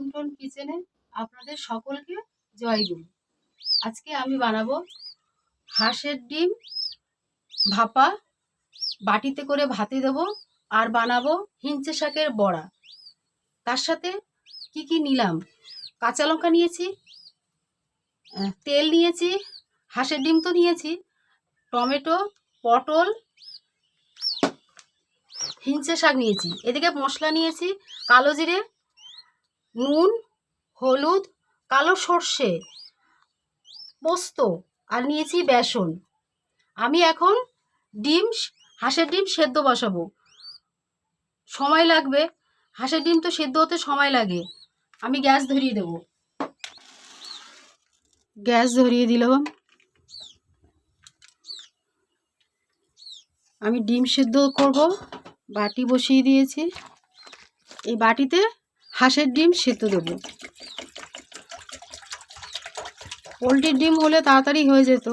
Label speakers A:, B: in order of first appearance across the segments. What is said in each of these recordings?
A: আমন্ত্রণ কিচেনে আপনাদের সকলকে জয়গুরু। আজকে আমি বানাবো হাঁসের ডিম ভাপা, বাটিতে করে ভাতে দেবো, আর বানাবো হিঞ্চে শাকের বড়া। তার সাথে কি কি নিলাম: কাঁচা লঙ্কা নিয়েছি, তেল নিয়েছি, হাঁসের ডিম তো নিয়েছি, টমেটো, পটল, হিঞ্চে শাক নিয়েছি। এদিকে মশলা নিয়েছি কালো জিরে, নুন, হলুদ, কালো সর্ষে, পোস্ত, আর নিয়েছি বেসন। আমি এখন হাঁসের ডিম সেদ্ধ বসাবো। সময় লাগবে, হাঁসের ডিম তো সেদ্ধ হতে সময় লাগে। আমি গ্যাস ধরিয়ে দেব। গ্যাস ধরিয়ে দিলাম। আমি ডিম সেদ্ধ করব, বাটি বসিয়ে দিয়েছি। এই বাটিতে হাঁসের ডিম সেদ্ধ দেব। পোলট্রির ডিম হলে তাড়াতাড়ি হয়ে যেত,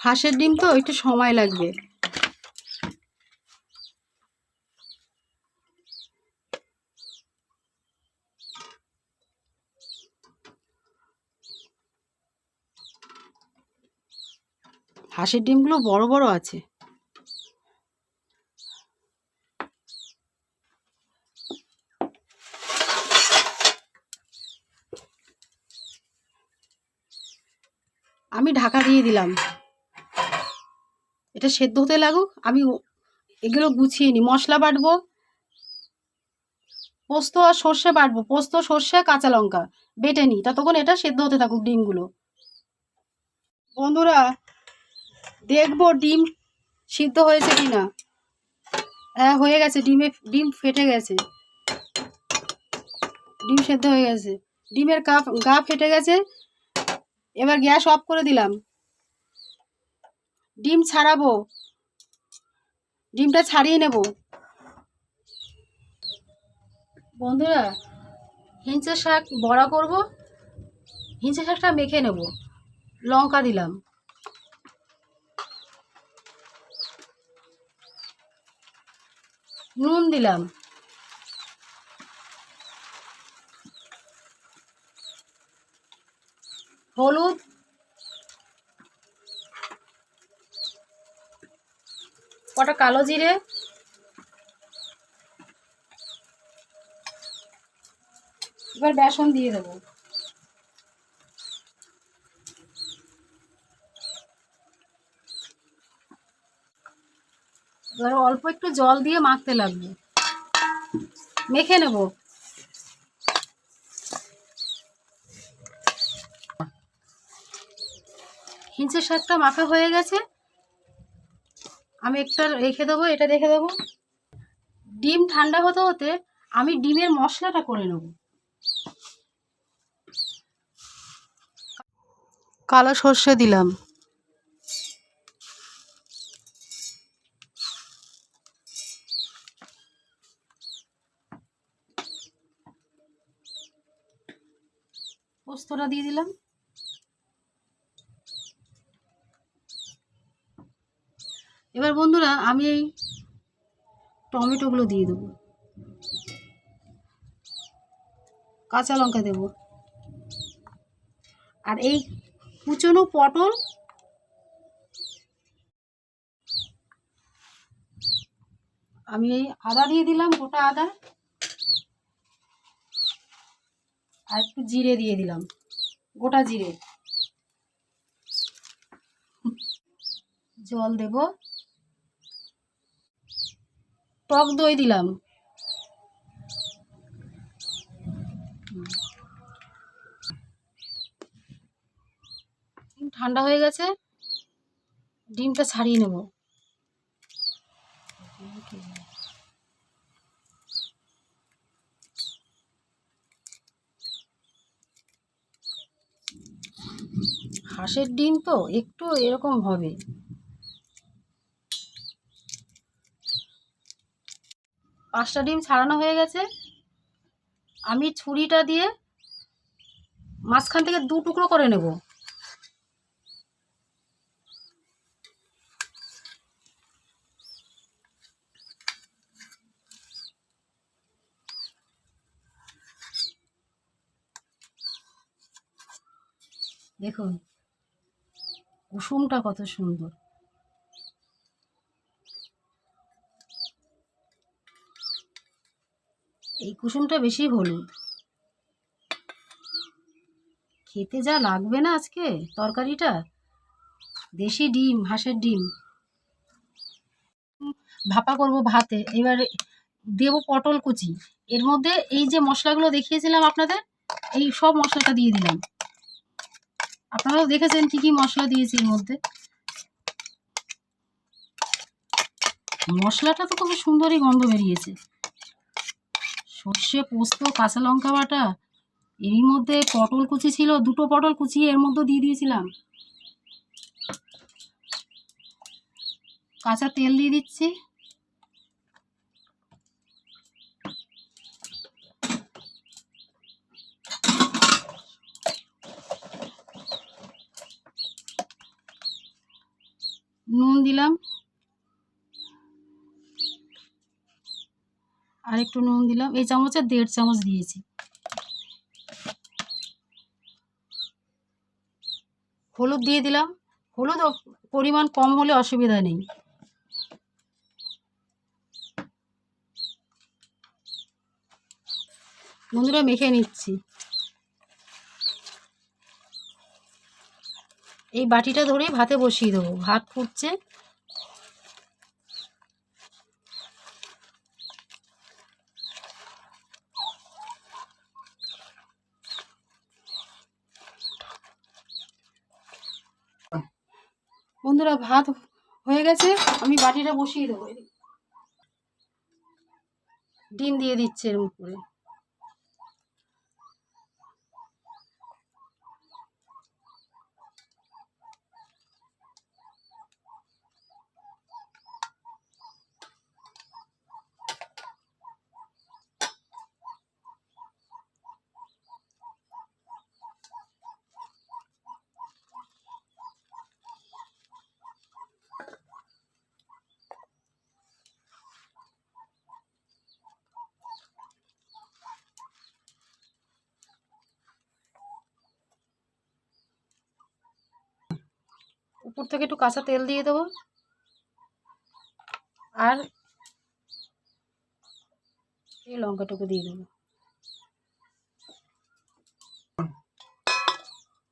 A: হাঁসের ডিম তো একটু সময় লাগবে। হাঁসের ডিমগুলো বড় বড় আছে। আমি ঢাকা দিয়ে দিলাম, এটা সেদ্ধ হতে লাগুক। আমি এগুলো গুছিয়ে নিই। মশলা বাটবো, পোস্ত আর সর্ষে বাটবো, পোস্ত, সর্ষে, কাঁচা লঙ্কা বেটে নিই। ততক্ষণ এটা সেদ্ধ হতে থাকুক ডিমগুলো। বন্ধুরা, দেখবো ডিম সিদ্ধ হয়েছে কিনা। হ্যাঁ, হয়ে গেছে। ডিম ফেটে গেছে, ডিম সেদ্ধ হয়ে গেছে, ডিমের গা ফেটে গেছে। এবার গ্যাস অফ করে দিলাম। ডিম ছাড়াবো, ডিমটা ছাড়িয়ে নেব। বন্ধুরা, হিঞ্চে শাক বড়া করব। হিঞ্চে শাকটা মেখে নেব। লঙ্কা দিলাম, নুন দিলাম, হলুদ, কটা কালো জিরে, এবার বেসন দিয়ে দেবো। এবার অল্প একটু জল দিয়ে মাখতে লাগবে, মেখে নেব। হিঞ্চে শাকটা মাখা হয়ে গেছে। আমি একটা রেখে দেবো, এটা রেখে দেবো। ডিম ঠান্ডা হতে হতে আমি ডিমের মশলাটা করে নেব। কালো সর্ষে দিলাম, পোস্তটা দিয়ে দিলাম। এবার বন্ধুরা, আমি এই টমেটোগুলো দিয়ে দেবো, কাঁচা লঙ্কা দেব, আর এই কুচনো পটল, আমি এই আদা দিয়ে দিলাম, গোটা আদা, আর একটু জিরে দিয়ে দিলাম, গোটা জিরে। জল দেব, টক দই দিলাম। ঠান্ডা হয়ে গেছে, ডিমটা ছাড়িয়ে নেব। হাঁসের ডিম তো একটু এরকম হবে। 5টা ডিম ছাড়ানো হয়ে গেছে। আমি ছুরিটা দিয়ে মাঝখান থেকে 2 টুকরো করে নেব। দেখুন কুসুমটা কত সুন্দর। এই কুসুমটা বেশি হলুদ। খেতে যা লাগবে না আজকে তরকারিটা। দেশি ডিম, হাঁসের ডিম ভাপা করব ভাতে। এবার দেব পটল কুচি। এর মধ্যে এই যে মশলাগুলো দেখিয়েছিলাম আপনাদের, এই সব মশলাটা দিয়ে দিলাম। আপনারাও দেখেছেন কি কি মশলা দিয়েছি এর মধ্যে। মশলাটা তো খুব সুন্দরই গন্ধ বেরিয়েছে। সর্ষে, পোস্ত, কাঁচা লঙ্কা বাটা, এরই মধ্যে পটল কুচি ছিল, 2টো পটল কুচিয়ে এর মধ্যে দিয়ে দিয়েছিলাম। কাঁচা তেল দিয়ে দিচ্ছি। নুন দিলাম, আর একটু নুন দিলাম। এই চামচে 1.5 চামচ দিয়েছি। হলুদ দিয়ে দিলাম। হলুদ পরিমাণ কম হলে অসুবিধা নেই। বন্ধুরা মেখে নিচ্ছি। এই বাটিটা ধরেই ভাতে বসিয়ে দেবো। ভাত ফুটছে। বন্ধুরা ভাত হয়ে গেছে, আমি বাটিটা বসিয়ে দেবো। ডিম দিয়ে দিচ্ছি এর উপরে। উপর থেকে একটু কাঁচা তেল দিয়ে দেবো, আর এই লঙ্কাটুকু দিয়ে দেবো।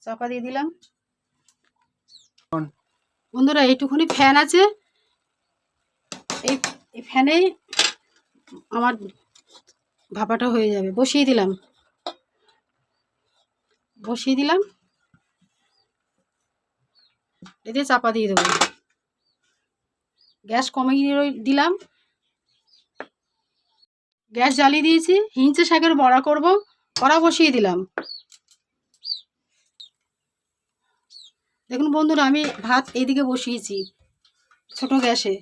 A: চাপা দিয়ে দিলাম। বন্ধুরা এইটুকুনি ফ্যান আছে, এই ফ্যানেই আমার ভাপাটা হয়ে যাবে। বসিয়ে দিলাম। এতে চাপা দিয়ে দেবো। গ্যাস কমিয়ে দিলাম। গ্যাস জ্বালিয়ে দিয়েছি। হিঞ্চে শাকের বড়া করব। কড়া বসিয়ে দিলাম। দেখুন বন্ধুরা আমি ভাত এইদিকে বসিয়েছি ছোট গ্যাসে,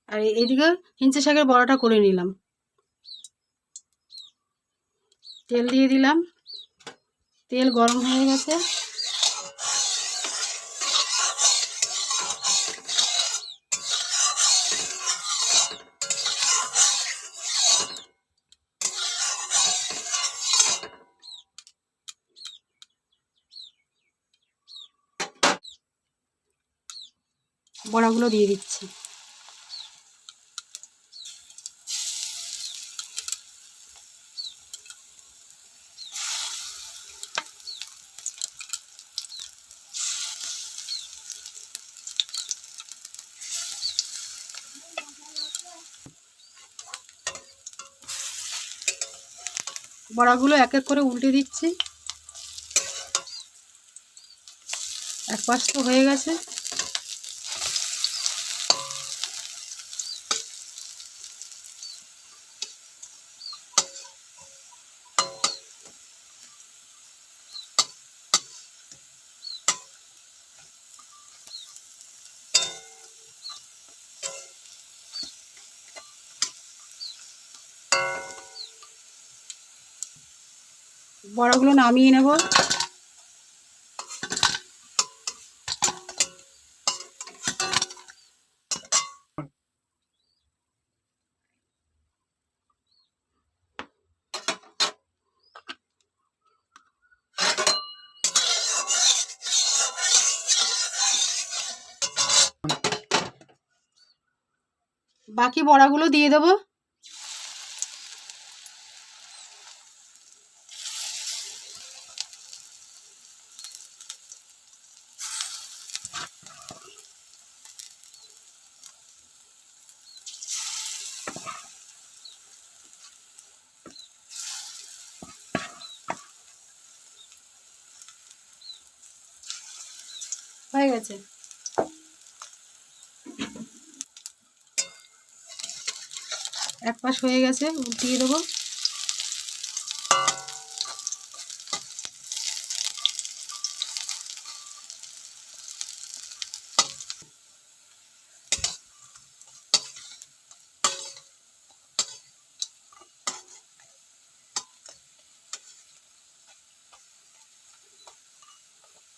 A: আর এইদিকে হিঞ্চে শাকের বড়াটা করে নিলাম। তেল দিয়ে দিলাম। তেল গরম হয়ে গেছে। বড়াগুলো দিয়ে দিচ্ছি। বড়াগুলো এক এক করে উল্টে দিচ্ছি। এক পাশ তো হয়ে গেছে। বড়াগুলো নামিয়ে নেব। বাকি বড়াগুলো দিয়ে দেবো। হয়ে গেছে। এক পাশ হয়ে গেছে, উল্টিয়ে দেবো।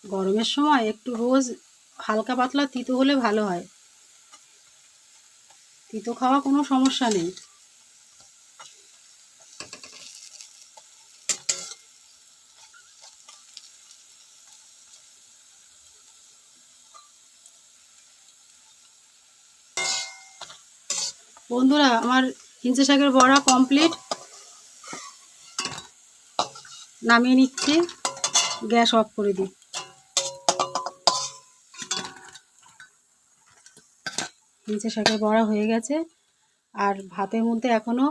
A: গরমের সময় একটু রোজ হালকা পাতলা তিতো হলে ভালো হয়। তিতো খাওয়া কোনো সমস্যা নেই। বন্ধুরা, আমার হিঞ্চে শাকের বড়া কমপ্লিট। নামিয়ে নিচ্ছি, গ্যাস অফ করে দিই। হিঞ্চে শাকের বড়া হয়ে গেছে। আর ভাতের মধ্যে এখনো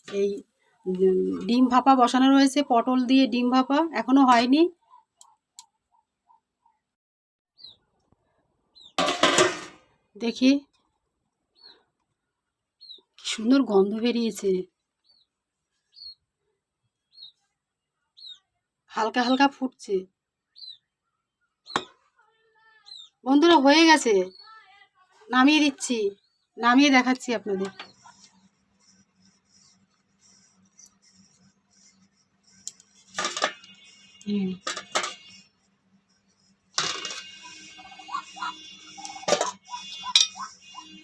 A: এই ডিম ভাপা বসানো রয়েছে, পটল দিয়ে ডিম ভাপা এখনো হয়নি। দেখি, কি সুন্দর গন্ধ বেরিয়েছে। হালকা হালকা ফুটছে। বন্ধুরা, হয়ে গেছে, নামিয়ে দিচ্ছি, নামিয়ে দেখাচ্ছি আপনাদের।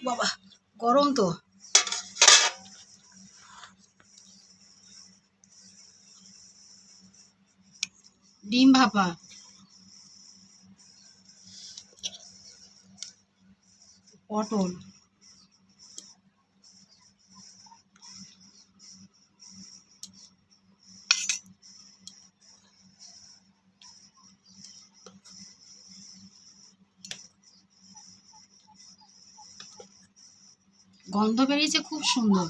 A: বাবা, গরম তো। ডিম ভাপা, পটল, গন্ধ বেরিয়েছে খুব সুন্দর।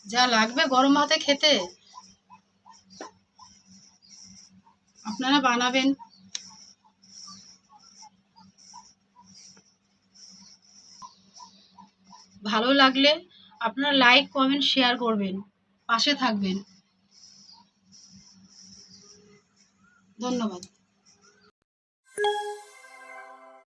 A: যা লাগবে গরম ভাতে খেতে, আপনারা বানাবেন। ভালো লাগলে আপনারা লাইক, কমেন্ট, শেয়ার করবেন, পাশে থাকবেন। ধন্যবাদ।